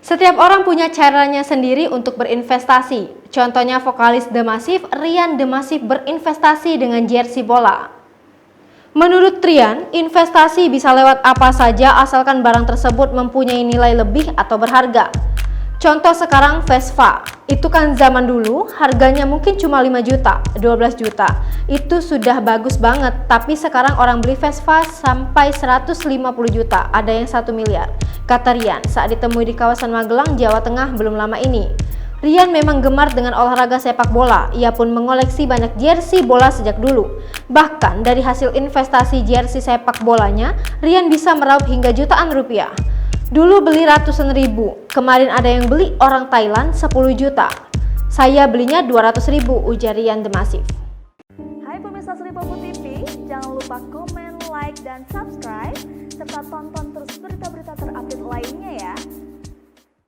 Setiap orang punya caranya sendiri untuk berinvestasi. Contohnya vokalis The Massive, Ryan The Massive berinvestasi dengan jersey bola. Menurut Ryan, investasi bisa lewat apa saja asalkan barang tersebut mempunyai nilai lebih atau berharga. Contoh sekarang Vespa, itu kan zaman dulu harganya mungkin cuma 5 juta, 12 juta. Itu sudah bagus banget, tapi sekarang orang beli Vespa sampai 150 juta, ada yang 1 miliar. Kata Ryan saat ditemui di kawasan Magelang, Jawa Tengah belum lama ini. Ryan memang gemar dengan olahraga sepak bola, ia pun mengoleksi banyak jersey bola sejak dulu. Bahkan dari hasil investasi jersey sepak bolanya, Ryan bisa meraup hingga jutaan rupiah. Dulu beli ratusan ribu, kemarin ada yang beli orang Thailand 10 juta. Saya belinya 200 ribu, ujar Ryan The Massive. Hai pemirsa Sri Popo TV, jangan lupa komen, like, dan subscribe, serta tonton terus berita